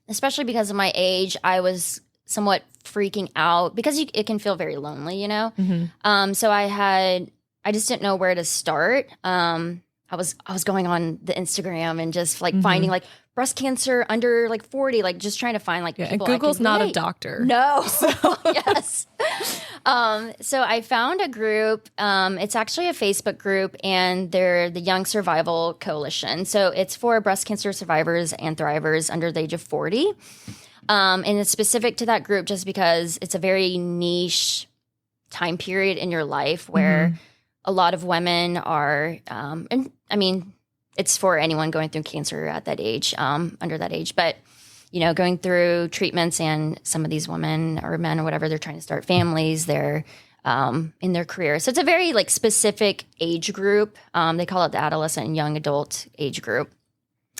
S5: especially because of my age, I was somewhat freaking out because it can feel very lonely, So I just didn't know where to start. I was going on the Instagram and just like finding like breast cancer under like 40, like just trying to find like people.
S4: And Google's not a doctor.
S5: No. Yes. So I found a group. It's actually a Facebook group, and they're the Young Survival Coalition. So it's for breast cancer survivors and thrivers under the age of 40. And it's specific to that group just because it's a very niche time period in your life where a lot of women are, and I mean, it's for anyone going through cancer at that age, under that age, but, going through treatments, and some of these women or men or whatever, they're trying to start families, they're in their career. So it's a very like specific age group. They call it the adolescent and young adult age group.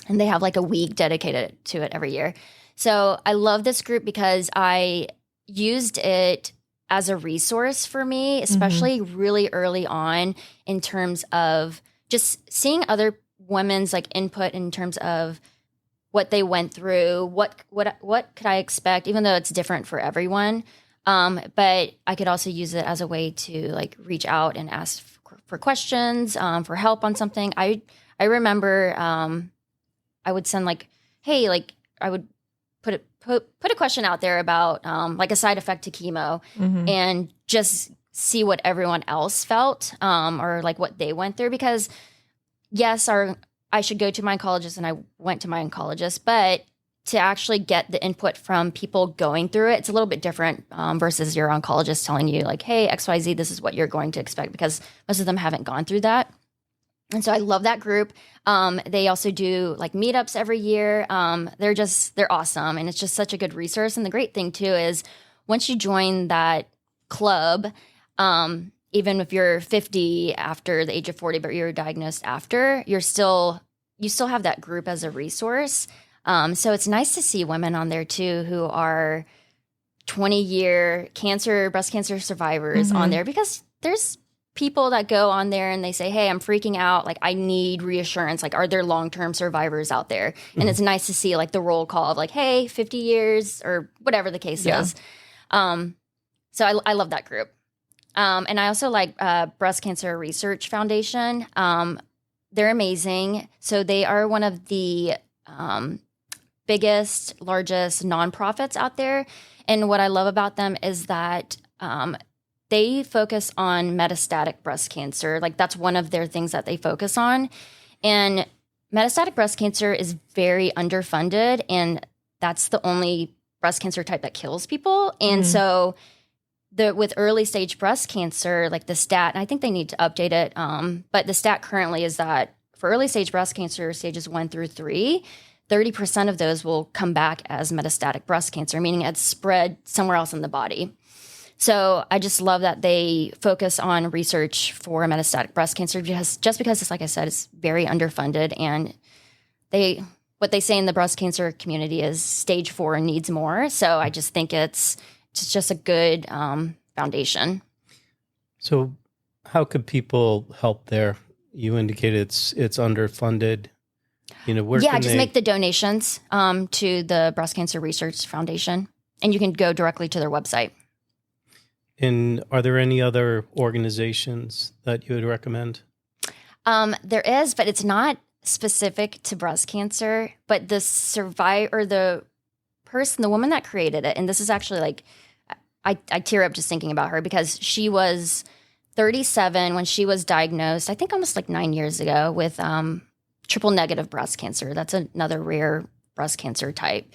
S5: And they have like a week dedicated to it every year. So I love this group because I used it as a resource for me, especially really early on, in terms of just seeing other women's like input in terms of what they went through, what could I expect, even though it's different for everyone. But I could also use it as a way to like reach out and ask for questions, for help on something. I remember I would send like, hey, like I would put a question out there about like a side effect to chemo, and just see what everyone else felt, or like what they went through. Because yes, I should go to my oncologist, and I went to my oncologist, but to actually get the input from people going through it, it's a little bit different versus your oncologist telling you like, hey, XYZ, this is what you're going to expect, because most of them haven't gone through that. And so I love that group. They also do like meetups every year. They're awesome. And it's just such a good resource. And the great thing too is once you join that club, even if you're 50 after the age of 40, but you're diagnosed after, you still have that group as a resource. So it's nice to see women on there too who are 20-year breast cancer survivors on there, because there's people that go on there and they say, hey, I'm freaking out. Like, I need reassurance. Like, are there long-term survivors out there? And it's nice to see like the roll call of like, hey, 50 years or whatever the case is. So I love that group. And I also like Breast Cancer Research Foundation. They're amazing. So they are one of the biggest, largest nonprofits out there. And what I love about them is that they focus on metastatic breast cancer. Like, that's one of their things that they focus on. And metastatic breast cancer is very underfunded, and that's the only breast cancer type that kills people. And so with early stage breast cancer, like the stat, and I think they need to update it, but the stat currently is that for early stage breast cancer, stages 1 through 3, 30% of those will come back as metastatic breast cancer, meaning it's spread somewhere else in the body. So I just love that they focus on research for metastatic breast cancer, just because it's, like I said, it's very underfunded, and what they say in the breast cancer community is stage 4 needs more. So I just think it's just a good foundation.
S3: So how could people help there? You indicated it's underfunded. Where can
S5: just make the donations to the Breast Cancer Research Foundation, and you can go directly to their website.
S3: And are there any other organizations that you would recommend?
S5: There is, but it's not specific to breast cancer. But the woman that created it, and this is actually like, I tear up just thinking about her, because she was 37 when she was diagnosed, I think almost like 9 years ago, with triple negative breast cancer. That's another rare breast cancer type.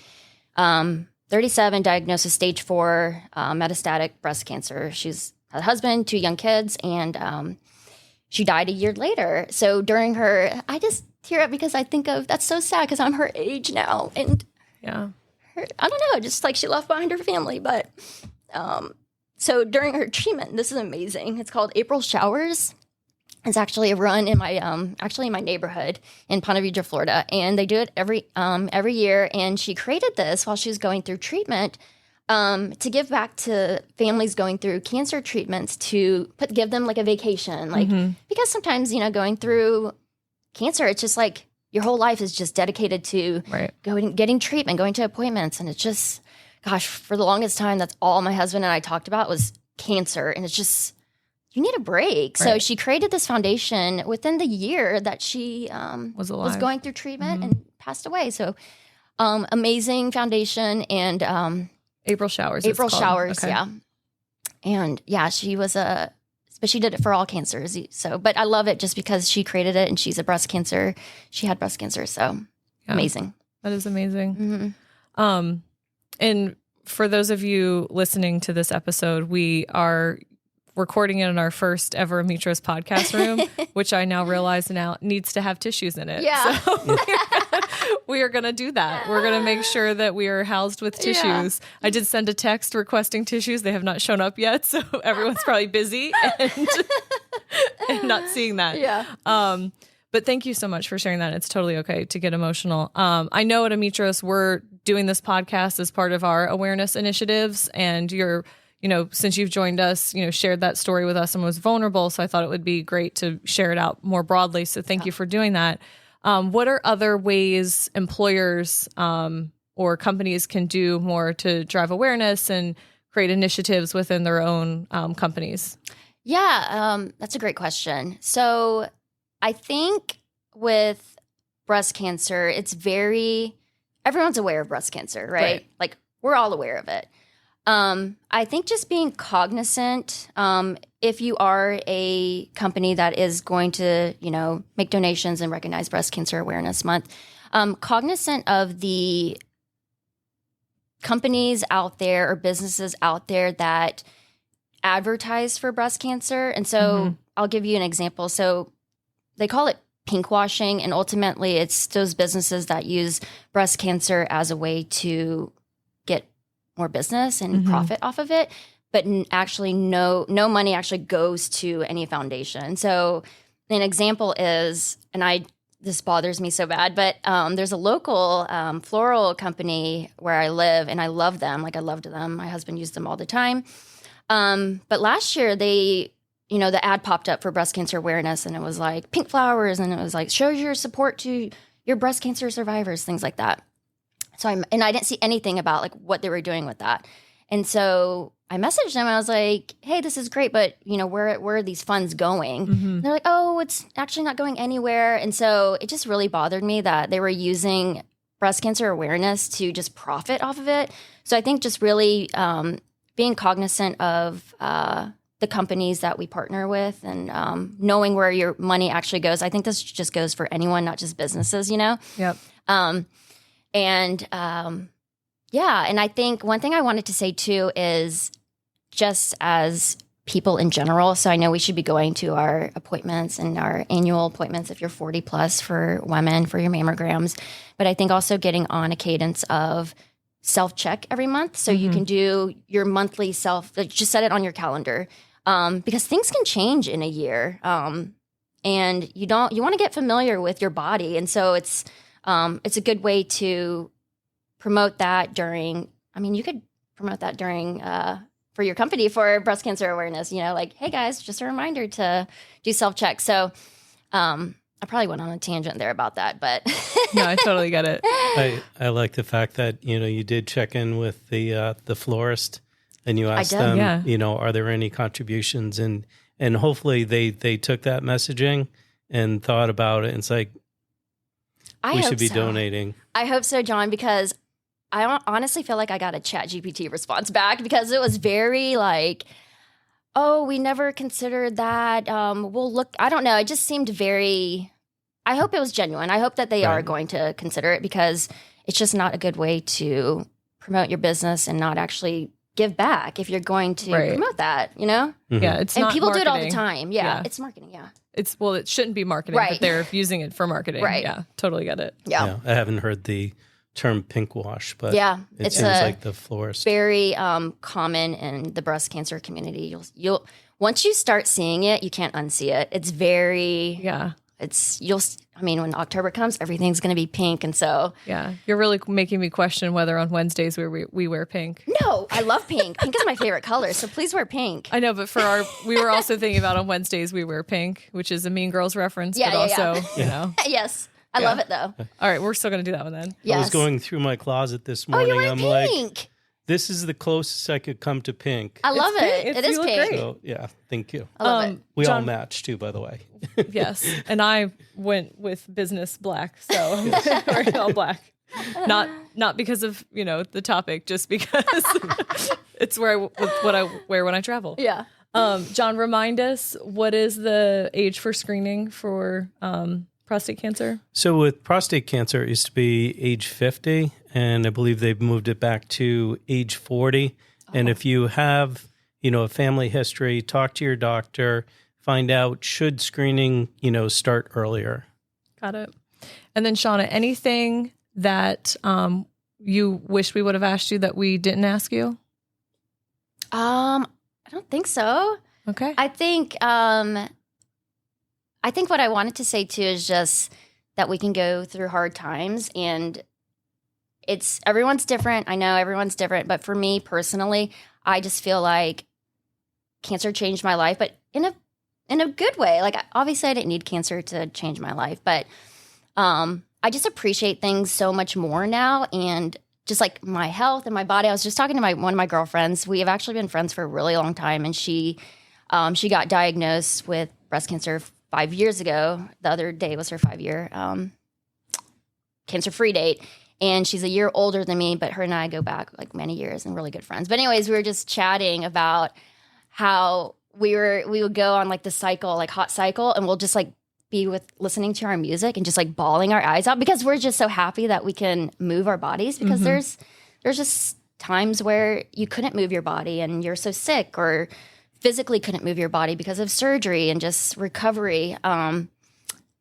S5: 37, diagnosed with stage 4 metastatic breast cancer. She's had a husband, 2 young kids, and she died a year later. So during I just tear up because I think of, that's so sad, because I'm her age now. And I don't know, just like she left behind her family. But so during her treatment, this is amazing. It's called April Showers. It's actually a run in my neighborhood in Ponte Vedra, Florida, and they do it every year. And she created this while she was going through treatment to give back to families going through cancer treatments, to give them like a vacation, like because sometimes going through cancer, it's just like your whole life is just dedicated to getting treatment, going to appointments, and it's just, gosh, for the longest time, that's all my husband and I talked about was cancer, and it's just, you need a break. So she created this foundation within the year that she was going through treatment and passed away. So amazing foundation. And
S4: April Showers.
S5: Okay. Yeah. And she was but she did it for all cancers. So, but I love it just because she created it, and she's she had breast cancer. So amazing.
S4: That is amazing. And for those of you listening to this episode, we are recording it in our first ever Ametros podcast room, which I now realize needs to have tissues in it. Yeah. So we are going to do that. We're going to make sure that we are housed with tissues. I did send a text requesting tissues. They have not shown up yet, so everyone's probably busy and not seeing that. Yeah. But thank you so much for sharing that. It's totally okay to get emotional. I know at Ametros, we're doing this podcast as part of our awareness initiatives, and since you've joined us, shared that story with us and was vulnerable. So I thought it would be great to share it out more broadly. So thank you for doing that. What are other ways employers or companies can do more to drive awareness and create initiatives within their own companies?
S5: Yeah, that's a great question. So I think with breast cancer, everyone's aware of breast cancer, right? Like, we're all aware of it. I think just being cognizant, if you are a company that is going to, make donations and recognize Breast Cancer Awareness Month, cognizant of the companies out there or businesses out there that advertise for breast cancer. And so I'll give you an example. So they call it pink washing, and ultimately it's those businesses that use breast cancer as a way to get more business and profit off of it, but actually no money actually goes to any foundation. So an example is, this bothers me so bad, but there's a local floral company where I live, and I love them. Like, I loved them. My husband used them all the time. But last year the ad popped up for breast cancer awareness, and it was like pink flowers, and it was like, show your support to your breast cancer survivors, things like that. So I didn't see anything about like what they were doing with that. And so I messaged them. I was like, hey, this is great, but where are these funds going? And they're like, oh, it's actually not going anywhere. And so it just really bothered me that they were using breast cancer awareness to just profit off of it. So I think just really being cognizant of the companies that we partner with, and knowing where your money actually goes. I think this just goes for anyone, not just businesses,
S4: Yep.
S5: And I think one thing I wanted to say too is just as people in general. So I know we should be going to our appointments and our annual appointments if you're 40 plus for women for your mammograms. But I think also getting on a cadence of self-check every month. So you can do your monthly just set it on your calendar, because things can change in a year. And you want to get familiar with your body. And so it's a good way to promote that during, you could promote that during, for your company for breast cancer awareness, like, hey guys, just a reminder to do self-check. So, I probably went on a tangent there about that, but
S4: No, I totally get it.
S3: I like the fact that, you did check in with the florist, and you asked them, are there any contributions? And hopefully they took that messaging and thought about it. And it's like, we should be donating.
S5: I hope so, John, because I honestly feel like I got a ChatGPT response back, because it was very like, oh, we never considered that. We'll look, I don't know. It just seemed very, I hope it was genuine. I hope that they are going to consider it, because it's just not a good way to promote your business and not actually give back if you're going to promote that,
S4: Yeah, it's
S5: and
S4: not
S5: people
S4: marketing.
S5: do it all the time. Yeah, it's marketing. Yeah.
S4: It shouldn't be marketing, but they're using it for marketing.
S5: Right.
S4: Yeah, totally get it.
S5: Yeah.
S3: I haven't heard the term pink wash, but it seems like the florist.
S5: Very common in the breast cancer community. You'll once you start seeing it, you can't unsee it. It's very when October comes, everything's going to be pink, and so
S4: you're really making me question whether on Wednesdays we wear pink.
S5: No, I love pink. Pink is my favorite color, so please wear pink.
S4: I know, but we were also thinking about on Wednesdays we wear pink, which is a Mean Girls reference, but also
S5: Yes. I love it though.
S4: All right, we're still going to do that one then.
S5: Yes.
S3: I was going through my closet this morning.
S5: Oh, you're wearing pink.
S3: Like, this is the closest I could come to pink.
S5: I love it.
S4: Pink.
S5: It is
S4: you look
S5: pink.
S4: great.
S3: So, yeah, thank you.
S5: I love it.
S3: We all
S4: John-
S3: match too, by the way.
S4: Yes, and I went with business black, so I'm wearing all black. Not because of the topic, just because it's what I wear when I travel.
S5: Yeah.
S4: John, remind us, what is the age for screening for prostate cancer?
S3: So with prostate cancer, it used to be age 50, and I believe they've moved it back to age 40. And if you have, a family history, talk to your doctor, find out should screening, start earlier.
S4: Got it. And then Shannah, anything that you wish we would have asked you that we didn't ask you?
S5: I don't think so.
S4: Okay.
S5: I think what I wanted to say too is just that we can go through hard times, and everyone's different. I know everyone's different, but for me personally, I just feel like cancer changed my life, but in a good way. Like, obviously I didn't need cancer to change my life, but I just appreciate things so much more now, and just like my health and my body. I was just talking to one of my girlfriends. We have actually been friends for a really long time, and she got diagnosed with breast cancer 5 years ago. The other day was her 5-year cancer-free date. And she's a year older than me, but her and I go back like many years and really good friends. But anyways, we were just chatting about how we would go on like the cycle, like hot cycle, and we'll just like be with listening to our music and just like bawling our eyes out because we're just so happy that we can move our bodies, because there's just times where you couldn't move your body and you're so sick, or physically couldn't move your body because of surgery and just recovery.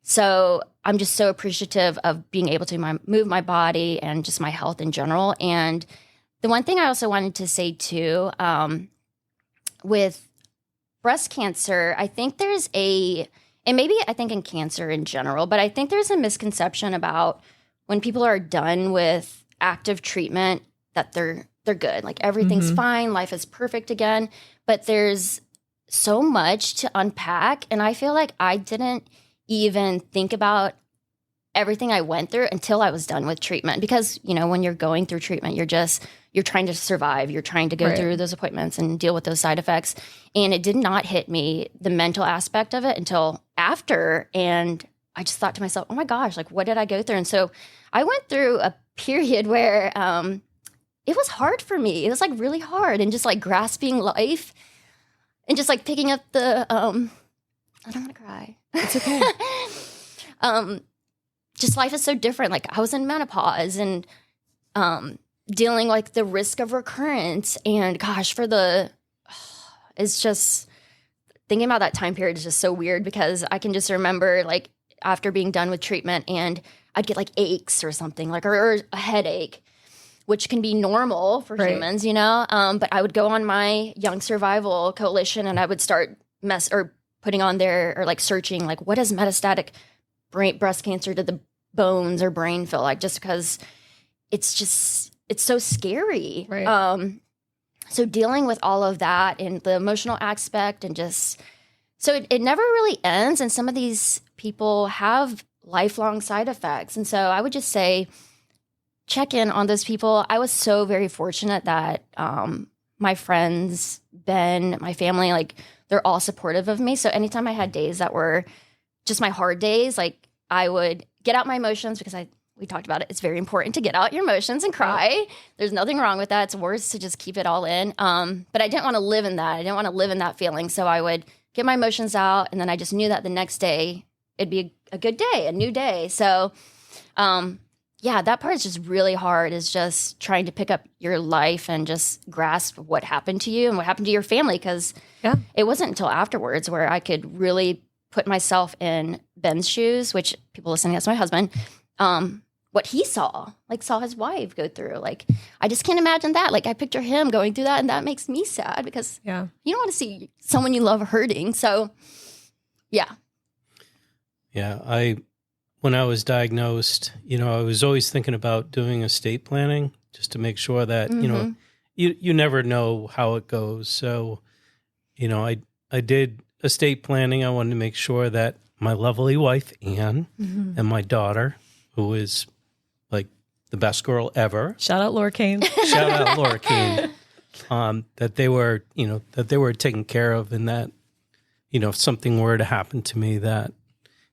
S5: So I'm just so appreciative of being able to move my body and just my health in general. And the one thing I also wanted to say too, with breast cancer, I think there's and maybe I think in cancer in general, but I think there's a misconception about when people are done with active treatment that they're good. Like everything's fine, life is perfect again. But there's so much to unpack. And I feel like I didn't even think about everything I went through until I was done with treatment. Because, you know, when you're going through treatment, you're trying to survive. You're trying to go through those appointments and deal with those side effects. And it did not hit me, the mental aspect of it, until after. And I just thought to myself, oh my gosh, like what did I go through? And so I went through a period where it was hard for me. It was like really hard, and just like grasping life and just like picking up the, I don't want to cry.
S4: It's okay.
S5: Just life is so different. Like I was in menopause and dealing like the risk of recurrence, and gosh, it's just thinking about that time period is just so weird, because I can just remember like after being done with treatment and I'd get like aches or something, like or a headache, which can be normal for humans, you know. But I would go on my Young Survival Coalition and I would start putting on there or like searching like what does metastatic breast cancer to the bones or brain feel like, just because it's so scary.
S4: Right.
S5: So dealing with all of that and the emotional aspect, and just so it never really ends. And some of these people have lifelong side effects. And so I would just say, check in on those people. I was so very fortunate that my friends, Ben, my family, like they're all supportive of me. So anytime I had days that were just my hard days, like I would get out my emotions, because we talked about it. It's very important to get out your emotions and cry. There's nothing wrong with that. It's worse to just keep it all in. But I didn't want to live in that. I didn't want to live in that feeling. So I would get my emotions out, and then I just knew that the next day it'd be a good day, a new day. So yeah, that part is just really hard, is just trying to pick up your life and just grasp what happened to you and what happened to your family. Because it wasn't until afterwards where I could really put myself in Ben's shoes, which people listening, that's my husband, what he saw his wife go through. Like, I just can't imagine that. Like, I picture him going through that, and that makes me sad, because you don't want to see someone you love hurting. So, yeah.
S3: Yeah, when I was diagnosed, you know, I was always thinking about doing estate planning just to make sure that, you know, you never know how it goes. So, you know, I did estate planning. I wanted to make sure that my lovely wife, Anne, and my daughter, who is like the best girl ever.
S4: Shout out Laura Kane.
S3: Shout out Laura Kane. That they were, you know, that they were taken care of, and that, you know, if something were to happen to me, that,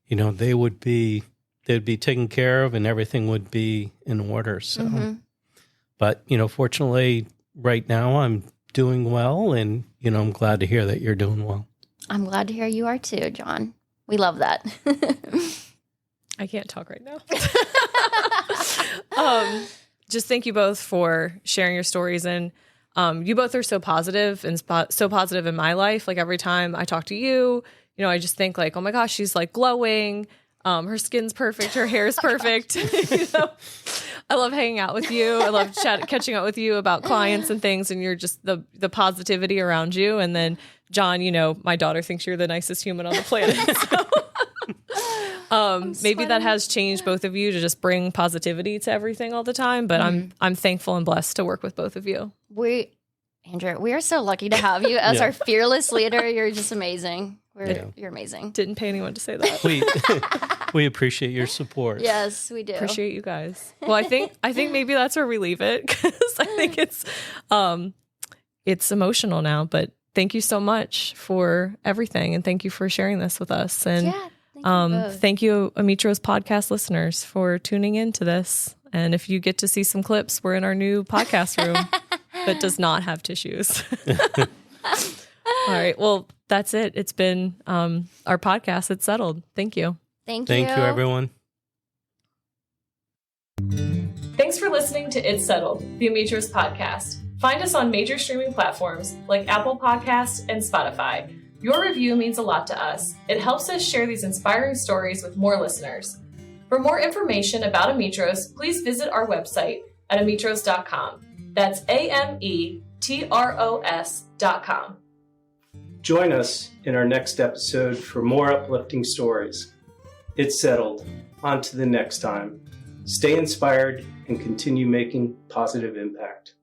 S3: you know, they'd be taken care of and everything would be in order. So, but, you know, fortunately right now I'm doing well, and, you know, I'm glad to hear that you're doing well.
S5: I'm glad to hear you are too, John. We love that.
S4: I can't talk right now. Just thank you both for sharing your stories. And you both are so positive and so positive in my life. Like, every time I talk to you, you know, I just think like, oh my gosh, she's like glowing. Her skin's perfect. Her hair's perfect. You know, I love hanging out with you. I love catching up with you about clients and things. And you're just the positivity around you. And then John, you know, my daughter thinks you're the nicest human on the planet. So maybe that has changed both of you to just bring positivity to everything all the time. But I'm thankful and blessed to work with both of you.
S5: Andrew, we are so lucky to have you as our fearless leader. You're just amazing. You're amazing.
S4: Didn't pay anyone to say that.
S3: We appreciate your support.
S5: Yes, we do.
S4: Appreciate you guys. Well, I think maybe that's where we leave it, because I think it's emotional now. But thank you so much for everything, and thank you for sharing this with us. And thank you, Ametros podcast listeners, for tuning in to this. And if you get to see some clips, we're in our new podcast room that does not have tissues. All right. Well, that's it. It's been our podcast. It's settled. Thank you.
S5: Thank you.
S3: Thank you, everyone.
S1: Thanks for listening to It's Settled, the Ametros podcast. Find us on major streaming platforms like Apple Podcasts and Spotify. Your review means a lot to us. It helps us share these inspiring stories with more listeners. For more information about Ametros, please visit our website at ametros.com. That's AMETROS.com.
S2: Join us in our next episode for more uplifting stories. It's settled. On to the next time. Stay inspired and continue making positive impact.